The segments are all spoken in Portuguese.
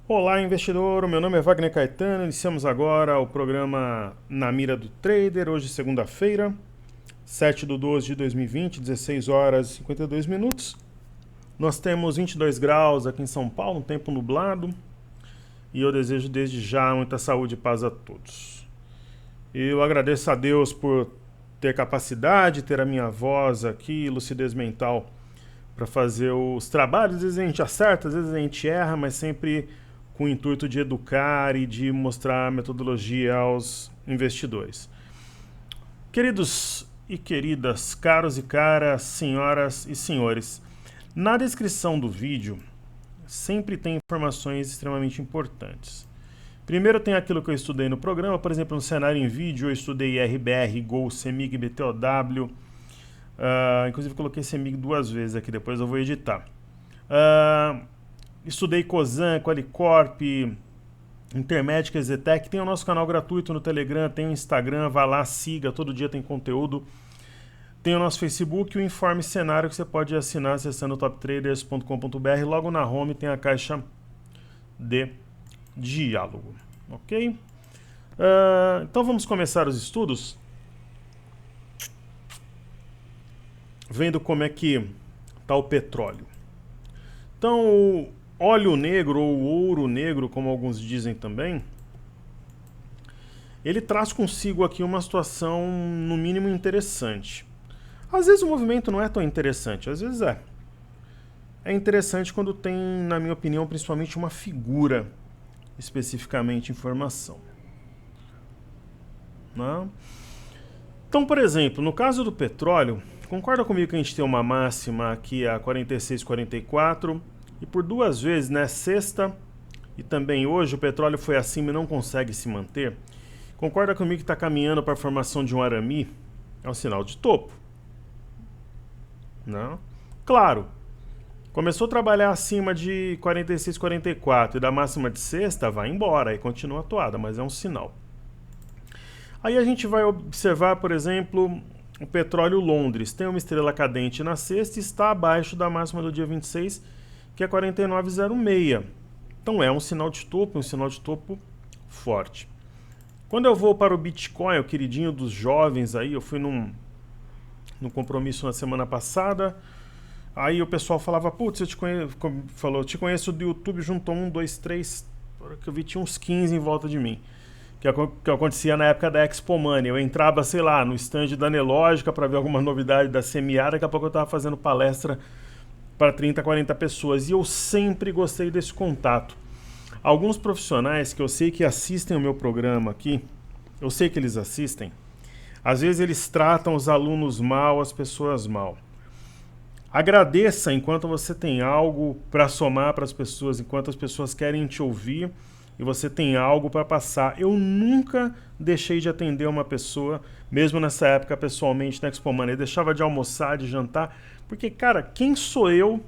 Olá, investidor. O meu nome é Wagner Caetano. Iniciamos agora o programa Na Mira do Trader. Hoje, segunda-feira, 7/12/2020, 16 horas e 52 minutos. Nós temos 22 graus aqui em São Paulo, um tempo nublado. E eu desejo desde já muita saúde e paz a todos. Eu agradeço a Deus por ter capacidade, ter a minha voz aqui, lucidez mental para fazer os trabalhos. Às vezes a gente acerta, às vezes a gente erra, mas sempre com o intuito de educar e de mostrar a metodologia aos investidores. Queridos e queridas, caros e caras, senhoras e senhores, na descrição do vídeo sempre tem informações extremamente importantes. Primeiro tem aquilo que eu estudei no programa, por exemplo, no cenário em vídeo eu estudei RBR, Gol, CEMIG, BTOW, inclusive coloquei CEMIG 2 vezes aqui, depois eu vou editar. Estudei Cosan, Qualicorp, Intermédica, Zetec. Tem o nosso canal gratuito no Telegram, tem o Instagram, vá lá, siga, todo dia tem conteúdo. Tem o nosso Facebook e o Informe Cenário que você pode assinar acessando toptraders.com.br. Logo na home tem a caixa de diálogo, ok? Então vamos começar os estudos vendo como é que está o petróleo. Então o óleo negro ou ouro negro, como alguns dizem também, ele traz consigo aqui uma situação no mínimo interessante. Às vezes o movimento não é tão interessante, às vezes é. É interessante quando tem, na minha opinião, principalmente uma figura, especificamente informação. Não? Então, por exemplo, no caso do petróleo, concorda comigo que a gente tem uma máxima aqui a 46,44 e por duas vezes, né, sexta e também hoje, o petróleo foi acima e não consegue se manter. Concorda comigo que está caminhando para a formação de um arame? É um sinal de topo. Não? Claro, começou a trabalhar acima de 46,44 e da máxima de sexta, vai embora, aí continua a toada, mas é um sinal. Aí a gente vai observar, por exemplo, o petróleo Londres. Tem uma estrela cadente na sexta e está abaixo da máxima do dia 26, que é 49,06. Então é um sinal de topo forte. Quando eu vou para o Bitcoin, o queridinho dos jovens aí, eu fui num compromisso na semana passada, aí o pessoal falava, putz, te conheço do YouTube, juntou 1, 2, 3, que eu vi tinha uns 15 em volta de mim. Que acontecia na época da Expo Money. Eu entrava, sei lá, no stand da Nelógica para ver alguma novidade da CMA, daqui a pouco eu estava fazendo palestra para 30, 40 pessoas. E eu sempre gostei desse contato. Alguns profissionais que eu sei que assistem o meu programa aqui, eu sei que eles assistem, às vezes eles tratam os alunos mal, as pessoas mal. Agradeça enquanto você tem algo para somar para as pessoas, enquanto as pessoas querem te ouvir e você tem algo para passar. Eu nunca deixei de atender uma pessoa, mesmo nessa época pessoalmente na Expo Money. Eu deixava de almoçar, de jantar, porque, cara, quem sou eu,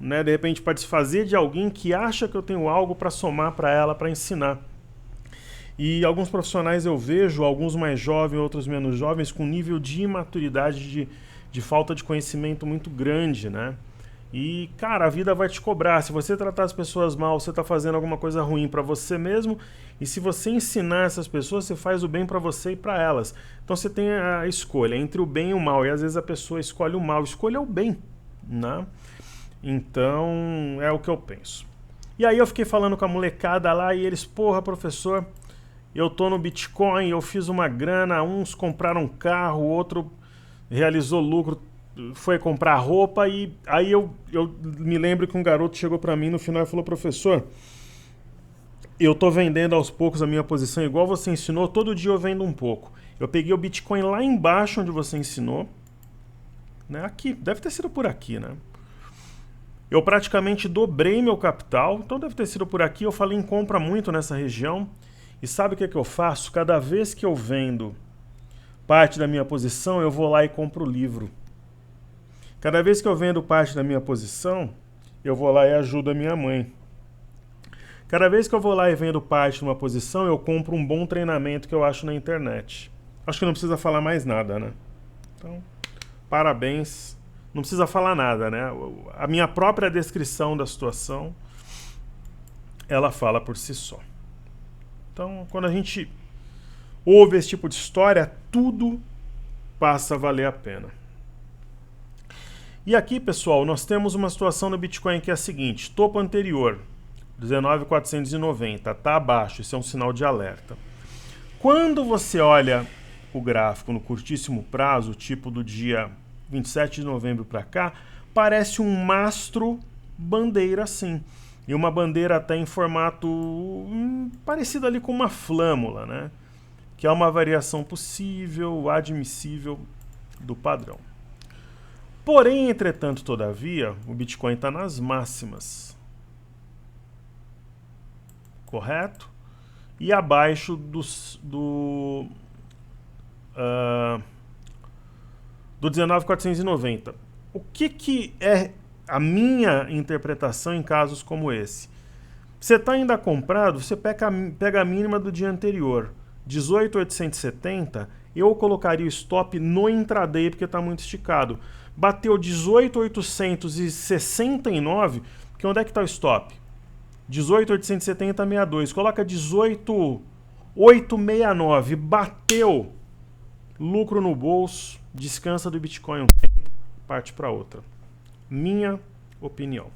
né, de repente, para desfazer de alguém que acha que eu tenho algo para somar para ela, para ensinar? E alguns profissionais eu vejo, alguns mais jovens, outros menos jovens, com nível de imaturidade, de falta de conhecimento muito grande, né? E, cara, a vida vai te cobrar. Se você tratar as pessoas mal, você está fazendo alguma coisa ruim para você mesmo. E se você ensinar essas pessoas, você faz o bem para você e para elas. Então você tem a escolha entre o bem e o mal. E às vezes a pessoa escolhe o mal. Escolha o bem, né? Então, é o que eu penso. E aí eu fiquei falando com a molecada lá e eles, porra, professor, eu tô no Bitcoin, eu fiz uma grana, uns compraram um carro, outro realizou lucro, foi comprar roupa. E aí eu me lembro que um garoto chegou para mim no final e falou, professor, eu tô vendendo aos poucos a minha posição igual você ensinou, todo dia eu vendo um pouco. Eu peguei o Bitcoin lá embaixo onde você ensinou, né? Aqui, deve ter sido por aqui, né? Eu praticamente dobrei meu capital, então deve ter sido por aqui. Eu falei em compra muito nessa região. E sabe o que é que eu faço? Cada vez que eu vendo parte da minha posição, eu vou lá e compro o livro. Cada vez que eu vendo parte da minha posição, eu vou lá e ajudo a minha mãe. Cada vez que eu vou lá e vendo parte de uma posição, eu compro um bom treinamento que eu acho na internet. Acho que não precisa falar mais nada, né? Então, parabéns. Não precisa falar nada, né? A minha própria descrição da situação ela fala por si só. Então, quando a gente ouve esse tipo de história, tudo passa a valer a pena. E aqui, pessoal, nós temos uma situação no Bitcoin que é a seguinte: topo anterior, 19.490, está abaixo, isso é um sinal de alerta. Quando você olha o gráfico no curtíssimo prazo, tipo do dia 27 de novembro para cá, parece um mastro bandeira assim. E uma bandeira até em formato parecido ali com uma flâmula, né? Que é uma variação possível, admissível do padrão. Porém, entretanto, todavia, o Bitcoin está nas máximas. Correto? E abaixo do 19.490. O que é a minha interpretação em casos como esse? Você está ainda comprado, você pega a mínima do dia anterior, 18.870, eu colocaria o stop no intraday porque está muito esticado. Bateu 18.869, que onde é que está o stop? 18.870,62. Coloca 18.869. Bateu. Lucro no bolso. Descansa do Bitcoin um tempo. Parte para outra. Minha opinião.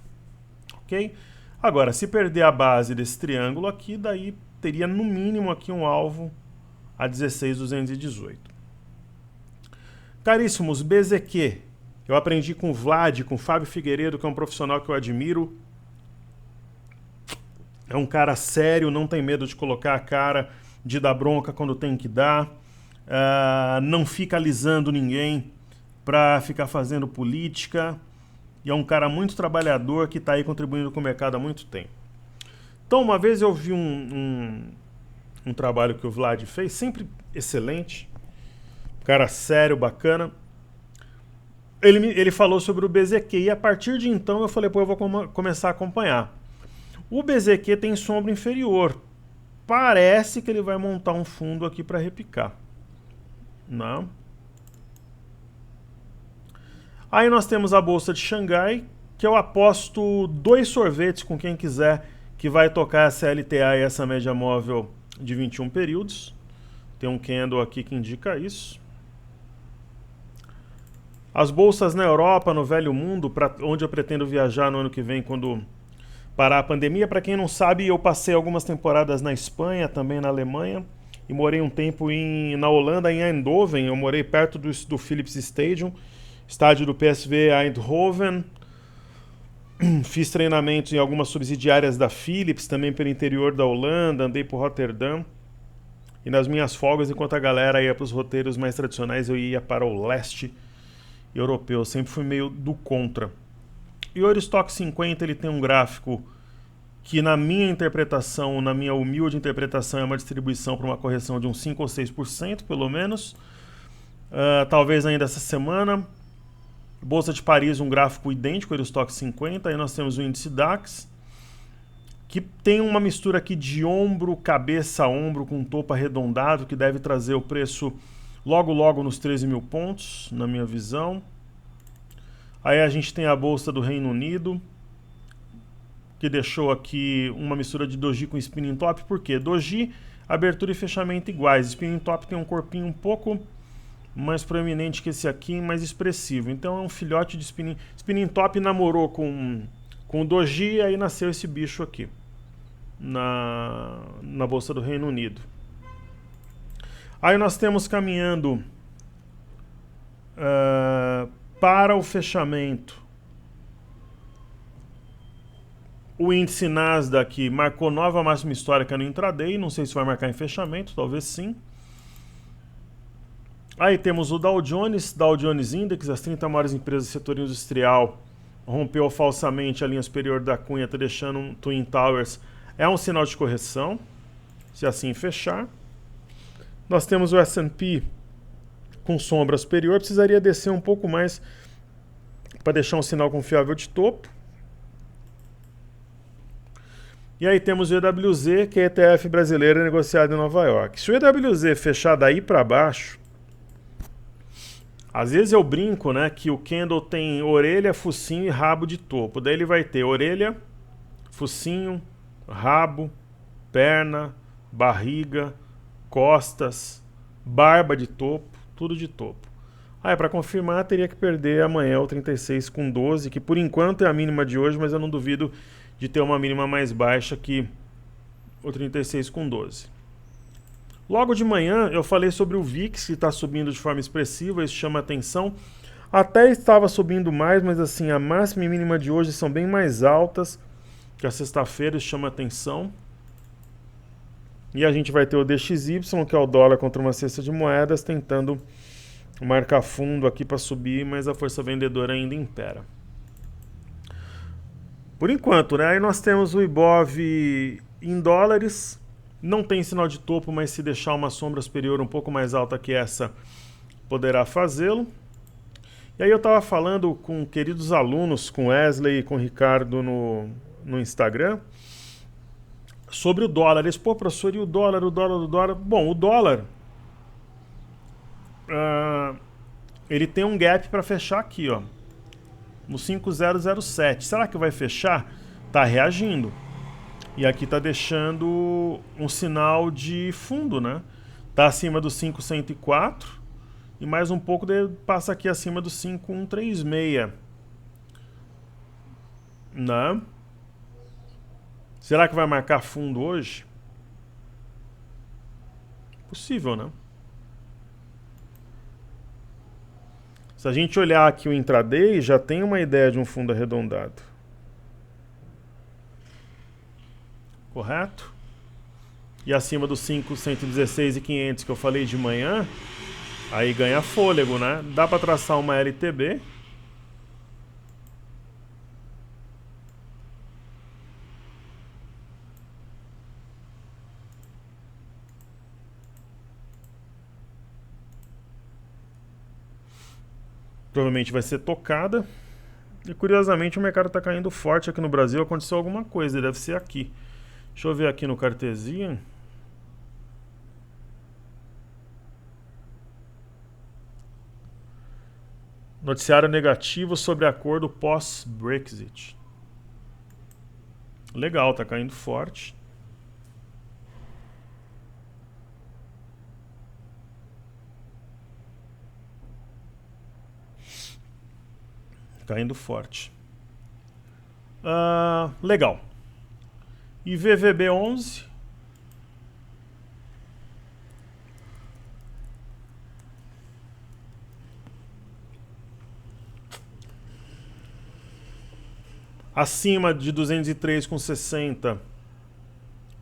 Ok? Agora, se perder a base desse triângulo aqui, daí teria no mínimo aqui um alvo a 16.218. Caríssimos, BZQ. Eu aprendi com o Vlad, com o Fábio Figueiredo, que é um profissional que eu admiro. É um cara sério, não tem medo de colocar a cara, de dar bronca quando tem que dar. Não fica alisando ninguém para ficar fazendo política. E é um cara muito trabalhador que está aí contribuindo com o mercado há muito tempo. Então, uma vez eu vi um trabalho que o Vlad fez, sempre excelente. Cara sério, bacana. Ele falou sobre o BZQ e a partir de então eu falei, pô, eu vou começar a acompanhar. O BZQ tem sombra inferior. Parece que ele vai montar um fundo aqui para repicar. Não. Aí nós temos a Bolsa de Xangai, que eu aposto 2 sorvetes com quem quiser que vai tocar essa LTA e essa média móvel de 21 períodos. Tem um candle aqui que indica isso. As bolsas na Europa, no velho mundo, para onde eu pretendo viajar no ano que vem quando parar a pandemia. Para quem não sabe, eu passei algumas temporadas na Espanha, também na Alemanha, e morei um tempo na Holanda, em Eindhoven. Eu morei perto do Philips Stadium, estádio do PSV Eindhoven. Fiz treinamentos em algumas subsidiárias da Philips, também pelo interior da Holanda, andei por Rotterdam. E nas minhas folgas, enquanto a galera ia para os roteiros mais tradicionais, eu ia para o leste europeu. Eu sempre fui meio do contra. E o Eurostock 50 ele tem um gráfico que, na minha interpretação, na minha humilde interpretação, é uma distribuição para uma correção de uns 5 ou 6%, pelo menos. Talvez ainda essa semana. Bolsa de Paris, um gráfico idêntico ao Eurostock 50. Aí nós temos o índice DAX, que tem uma mistura aqui de ombro, cabeça, ombro, com topo arredondado, que deve trazer o preço logo nos 13 mil pontos, na minha visão. Aí a gente tem a Bolsa do Reino Unido, que deixou aqui uma mistura de Doji com Spinning Top. Por quê? Doji, abertura e fechamento iguais. Spinning Top tem um corpinho um pouco mais proeminente que esse aqui, mais expressivo. Então é um filhote de Spinning. Spinning Top namorou com o Doji e aí nasceu esse bicho aqui, na Bolsa do Reino Unido. Aí nós temos caminhando para o fechamento. O índice Nasdaq marcou nova máxima histórica no intraday. Não sei se vai marcar em fechamento, talvez sim. Aí temos o Dow Jones Index, as 30 maiores empresas do setor industrial. Rompeu falsamente a linha superior da cunha, está deixando um Twin Towers. É um sinal de correção, se assim fechar. Nós temos o S&P com sombra superior, precisaria descer um pouco mais para deixar um sinal confiável de topo. E aí temos o EWZ, que é ETF brasileiro negociado em Nova York. Se o EWZ fechar daí para baixo, às vezes eu brinco, né, que o candle tem orelha, focinho e rabo de topo. Daí ele vai ter orelha, focinho, rabo, perna, barriga, costas, barba de topo, tudo de topo. Para confirmar, teria que perder amanhã o 36,12, que por enquanto é a mínima de hoje, mas eu não duvido de ter uma mínima mais baixa que o 36,12. Logo de manhã eu falei sobre o VIX, que está subindo de forma expressiva, isso chama atenção. Até estava subindo mais, mas assim, a máxima e mínima de hoje são bem mais altas que a sexta-feira, isso chama atenção. E a gente vai ter o DXY, que é o dólar contra uma cesta de moedas, tentando marcar fundo aqui para subir, mas a força vendedora ainda impera. Por enquanto, né? Aí nós temos o Ibov em dólares, não tem sinal de topo, mas se deixar uma sombra superior um pouco mais alta que essa, poderá fazê-lo. E aí eu estava falando com queridos alunos, com Wesley e com o Ricardo no Instagram, sobre o dólar. Eles, pô, professor, e o dólar? Bom, o dólar, ele tem um gap para fechar aqui, ó, no 5007. Será que vai fechar? Tá reagindo. E aqui tá deixando um sinal de fundo, né? Tá acima do 504 e mais um pouco passa aqui acima do 5136. Né? Será que vai marcar fundo hoje? Possível, né? Se a gente olhar aqui o intraday, já tem uma ideia de um fundo arredondado. Correto? E acima dos 516,500 que eu falei de manhã, aí ganha fôlego, né? Dá para traçar uma LTB. Provavelmente vai ser tocada. E curiosamente o mercado está caindo forte aqui no Brasil. Aconteceu alguma coisa, deve ser aqui. Deixa eu ver aqui no Cartesian. Noticiário negativo sobre acordo pós-Brexit. Legal, tá caindo forte. Caindo forte. Legal. E VVB11. Acima de 203,60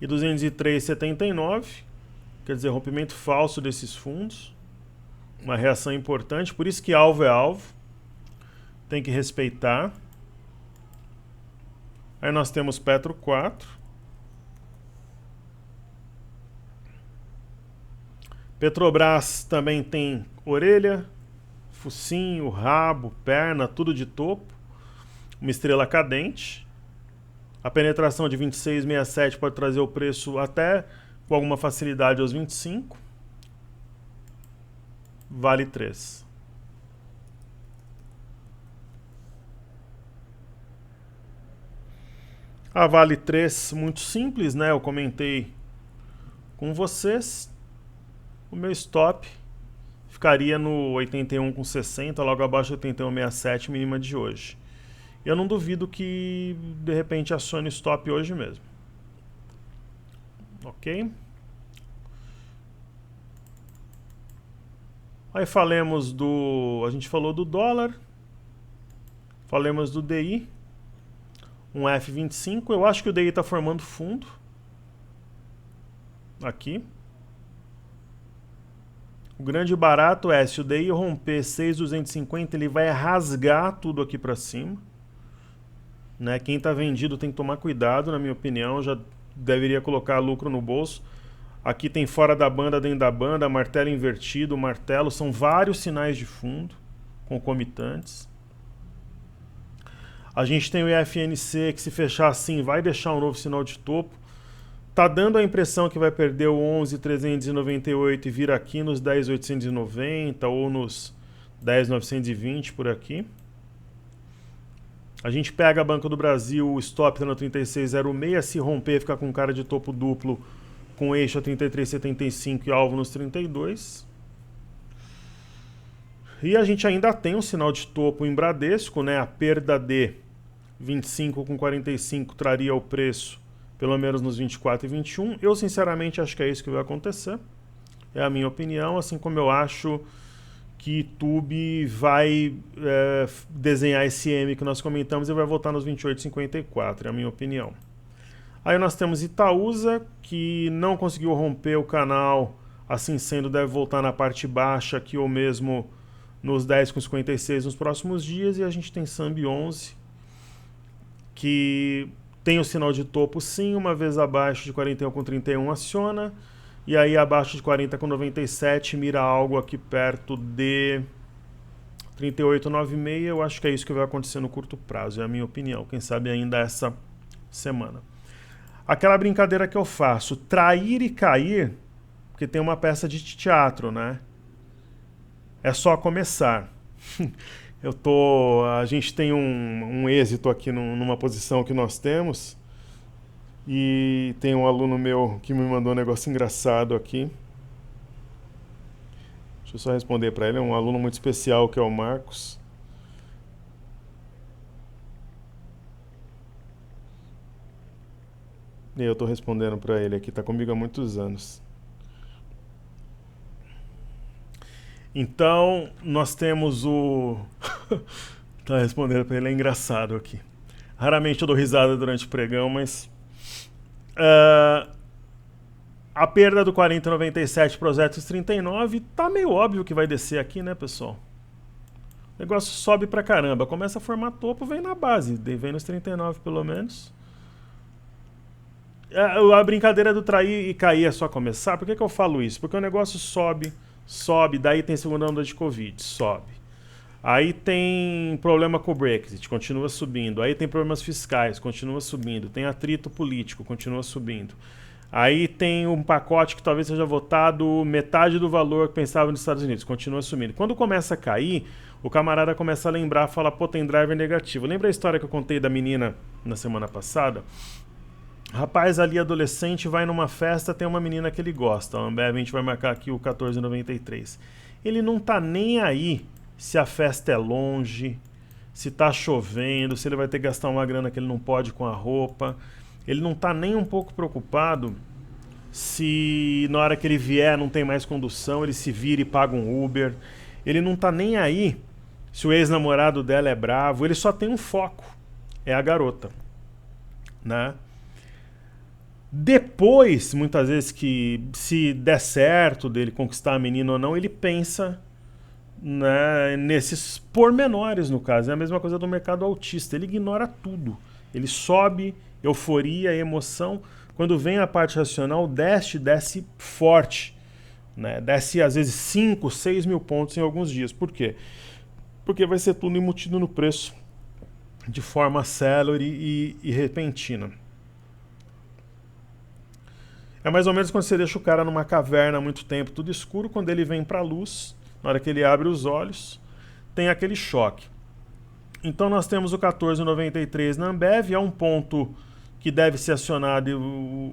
e 203,79. Quer dizer, rompimento falso desses fundos. Uma reação importante. Por isso que alvo é alvo. Tem que respeitar. Aí nós temos Petro 4. Petrobras também tem orelha, focinho, rabo, perna, tudo de topo. Uma estrela cadente. A penetração de 26,67 pode trazer o preço até com alguma facilidade aos 25. Vale 3. A Vale 3, muito simples, né? Eu comentei com vocês. O meu stop ficaria no 81,60, logo abaixo do 81,67, mínima de hoje. Eu não duvido que, de repente, acione stop hoje mesmo. Ok? Aí falemos do... A gente falou do dólar. Falemos do DI. Um F25, eu acho que o DI está formando fundo. Aqui. O grande barato é, se o DI romper 6,250, ele vai rasgar tudo aqui para cima. Né? Quem está vendido tem que tomar cuidado, na minha opinião, já deveria colocar lucro no bolso. Aqui tem fora da banda, dentro da banda, martelo invertido, martelo, são vários sinais de fundo concomitantes. A gente tem o IFNC que, se fechar assim, vai deixar um novo sinal de topo. Tá dando a impressão que vai perder o 11.398 e vir aqui nos 10.890 ou nos 10.920 por aqui. A gente pega a Banco do Brasil, o stop tá no 36,06, se romper fica com cara de topo duplo com eixo a 33,75 e alvo nos 32. E a gente ainda tem um sinal de topo em Bradesco, né? A perda de 25 com 45 traria o preço pelo menos nos 24 e 21. Eu sinceramente acho que é isso que vai acontecer. É a minha opinião, assim como eu acho que YouTube vai desenhar esse M que nós comentamos e vai voltar nos 28,54, é a minha opinião. Aí nós temos Itaúsa, que não conseguiu romper o canal, assim sendo deve voltar na parte baixa aqui ou mesmo nos 10,56 nos próximos dias. E a gente tem Sambi 11, que tem o sinal de topo sim, uma vez abaixo de 41,31 aciona, e aí abaixo de 40,97 mira algo aqui perto de 38,96. Eu acho que é isso que vai acontecer no curto prazo, é a minha opinião, quem sabe ainda essa semana. Aquela brincadeira que eu faço, trair e cair, porque tem uma peça de teatro, né? É só começar. A gente tem um êxito aqui numa posição que nós temos, e tem um aluno meu que me mandou um negócio engraçado aqui. Deixa eu só responder para ele, é um aluno muito especial que é o Marcos. E eu estou respondendo para ele aqui, está comigo há muitos anos. Então, nós temos o... tá respondendo para ele, é engraçado aqui. Raramente eu dou risada durante o pregão, mas... a perda do 40,97 para os 39 tá meio óbvio que vai descer aqui, né, pessoal? O negócio sobe pra caramba, começa a formar topo, vem na base, vem nos 39 pelo menos. A brincadeira do trair e cair é só começar. Por que eu falo isso? Porque o negócio sobe, daí tem segunda onda de Covid, sobe. Aí tem problema com o Brexit, continua subindo. Aí tem problemas fiscais, continua subindo. Tem atrito político, continua subindo. Aí tem um pacote que talvez seja votado metade do valor que pensava nos Estados Unidos, continua subindo. Quando começa a cair, o camarada começa a lembrar, fala, pô, tem driver negativo. Lembra a história que eu contei da menina na semana passada? Rapaz ali, adolescente, vai numa festa, tem uma menina que ele gosta. A Ambev, a gente vai marcar aqui o 14,93. Ele não tá nem aí se a festa é longe, se tá chovendo, se ele vai ter que gastar uma grana que ele não pode com a roupa. Ele não tá nem um pouco preocupado se na hora que ele vier não tem mais condução, ele se vira e paga um Uber. Ele não tá nem aí se o ex-namorado dela é bravo, ele só tem um foco, é a garota, né? Depois, muitas vezes, que se der certo dele conquistar a menina ou não, ele pensa, né, nesses pormenores, no caso. É a mesma coisa do mercado autista, ele ignora tudo. Ele sobe, euforia, emoção. Quando vem a parte racional, desce forte, né? Desce às vezes 5, 6 mil pontos em alguns dias. Por quê? Porque vai ser tudo embutido no preço de forma célere e repentina. É mais ou menos quando você deixa o cara numa caverna há muito tempo, tudo escuro, quando ele vem para a luz, na hora que ele abre os olhos, tem aquele choque. Então nós temos o 14,93 na Ambev, é um ponto que deve ser acionado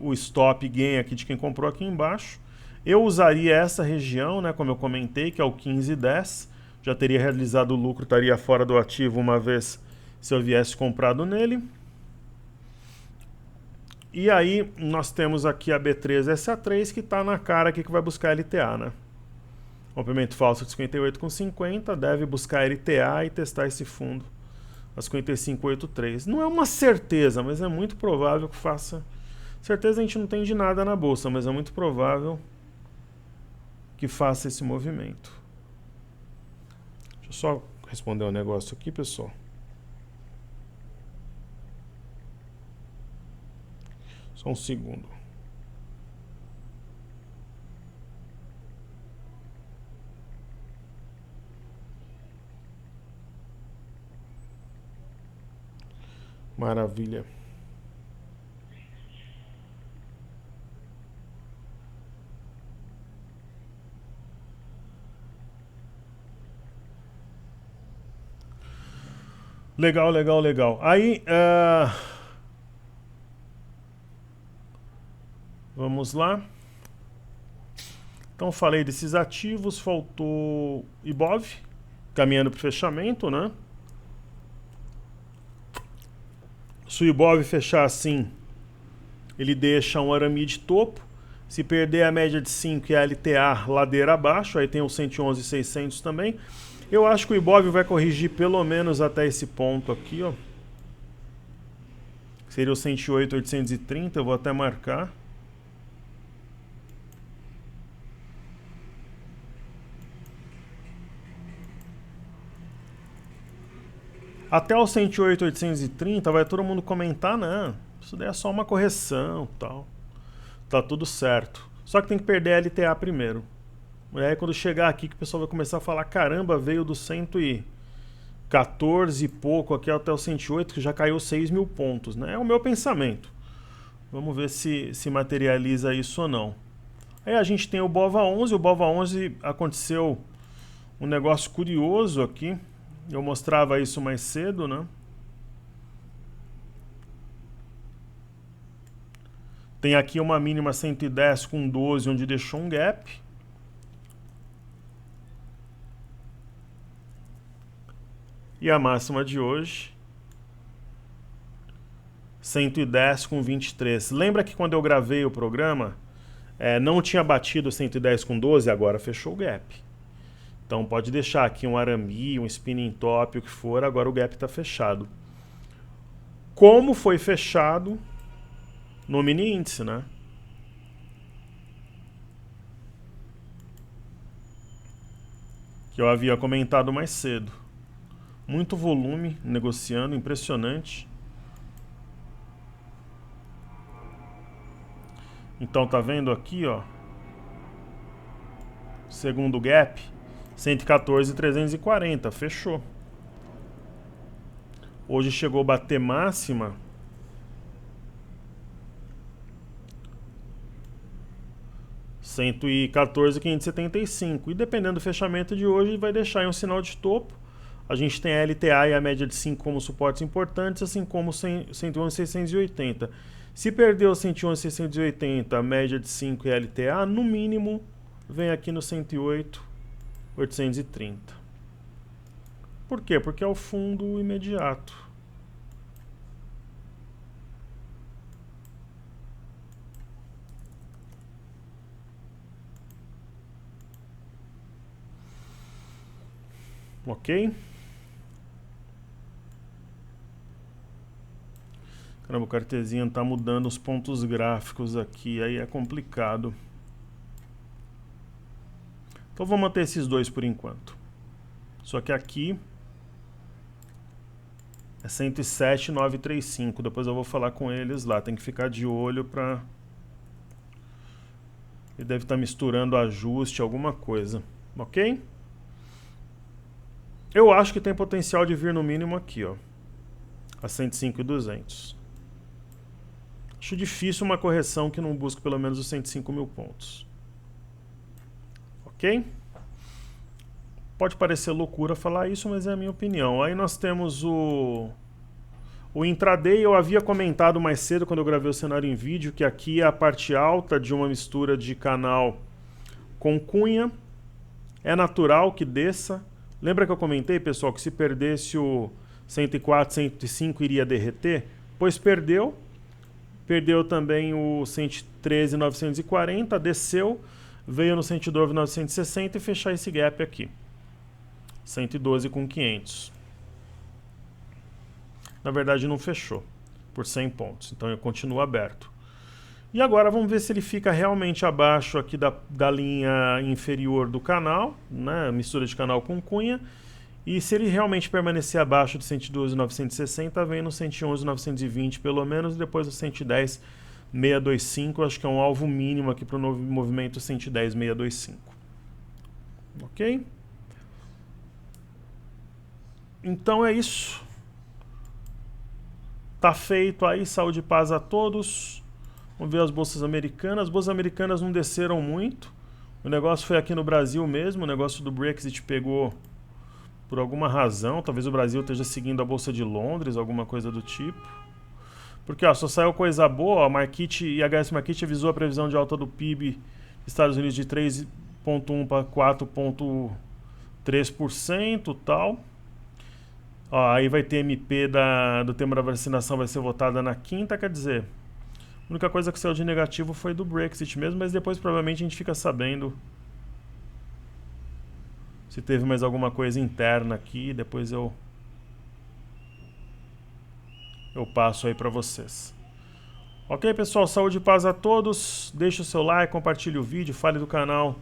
o stop gain aqui de quem comprou aqui embaixo. Eu usaria essa região, né, como eu comentei, que é o 15,10. Já teria realizado o lucro, estaria fora do ativo uma vez se eu viesse comprado nele. E aí nós temos aqui a B3SA3 que está na cara aqui que vai buscar LTA, né? Rompimento falso de 58,50, deve buscar LTA e testar esse fundo a 55,83. Não é uma certeza, mas é muito provável que faça. Certeza a gente não tem de nada na bolsa, mas é muito provável que faça esse movimento. Deixa eu só responder um negócio aqui, pessoal. Só um segundo. Maravilha. Legal, legal, legal. Aí, vamos lá. Então falei desses ativos, faltou Ibov, caminhando para o fechamento, né? Se o Ibov fechar assim, ele deixa um arame de topo. Se perder a média de 5 e a LTA ladeira abaixo, aí tem o 111.600 também. Eu acho que o Ibov vai corrigir pelo menos até esse ponto aqui, ó. Seria o 108.830, eu vou até marcar. Até o 108.830 vai todo mundo comentar, não, isso daí é só uma correção, tal. Tá tudo certo. Só que tem que perder a LTA primeiro. E aí quando chegar aqui que o pessoal vai começar a falar, caramba, veio do 114 e pouco aqui até o 108, que já caiu 6.000 pontos, né? É o meu pensamento. Vamos ver se materializa isso ou não. Aí a gente tem o BOVA11. O BOVA11 aconteceu um negócio curioso aqui. Eu mostrava isso mais cedo, né? Tem aqui uma mínima 110 com 12, onde deixou um gap. E a máxima de hoje, 110 com 23. Lembra que quando eu gravei o programa, não tinha batido 110 com 12, agora fechou o gap. Então pode deixar aqui um arame, um spinning top, o que for, agora o gap está fechado. Como foi fechado no mini índice, né? Que eu havia comentado mais cedo. Muito volume negociando, impressionante. Então tá vendo aqui, ó. Segundo gap, 114.340, fechou. Hoje chegou a bater máxima 114.575. E dependendo do fechamento de hoje, vai deixar em um sinal de topo. A gente tem a LTA e a média de 5 como suportes importantes, assim como 111.680. Se perder o 111.680, a média de 5 e a LTA, no mínimo, vem aqui no 108.830. Por quê? Porque é o fundo imediato. Ok? Caramba, o Cartesiano tá mudando os pontos gráficos aqui, aí é complicado. Então vou manter esses dois por enquanto. Só que aqui é 107.935, depois eu vou falar com eles lá, tem que ficar de olho pra... Ele deve estar misturando ajuste, alguma coisa, ok? Eu acho que tem potencial de vir no mínimo aqui, ó, a 105.200. Acho difícil uma correção que não busque pelo menos os 105.000 pontos. Ok? Pode parecer loucura falar isso, mas é a minha opinião. Aí nós temos o intraday. Eu havia comentado mais cedo, quando eu gravei o cenário em vídeo, que aqui é a parte alta de uma mistura de canal com cunha. É natural que desça. Lembra que eu comentei, pessoal, que se perdesse o 104, 105 iria derreter? Pois perdeu. Perdeu também o 113.940, desceu, veio no 112.960 e fechar esse gap aqui. 112.500. Na verdade não fechou, por 100 pontos, então ele continua aberto. E agora vamos ver se ele fica realmente abaixo aqui da linha inferior do canal, né, mistura de canal com cunha. E se ele realmente permanecer abaixo de 112.960, vem no 111.920 pelo menos, e depois o 110.625, acho que é um alvo mínimo aqui para o novo movimento 110.625. Ok? Então é isso. Tá feito aí, saúde e paz a todos. Vamos ver as bolsas americanas. As bolsas americanas não desceram muito. O negócio foi aqui no Brasil mesmo, o negócio do Brexit pegou por alguma razão, talvez o Brasil esteja seguindo a Bolsa de Londres, alguma coisa do tipo. Porque ó, só saiu coisa boa, a Markit e a HS Markit avisou a previsão de alta do PIB dos Estados Unidos de 3,1 para 4,3% e tal. Ó, aí vai ter MP do tema da vacinação, vai ser votada na quinta, quer dizer, a única coisa que saiu de negativo foi do Brexit mesmo, mas depois provavelmente a gente fica sabendo se teve mais alguma coisa interna aqui, depois eu passo aí pra vocês. Ok, pessoal? Saúde e paz a todos. Deixe o seu like, compartilhe o vídeo, fale do canal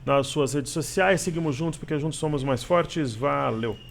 nas suas redes sociais. Seguimos juntos porque juntos somos mais fortes. Valeu!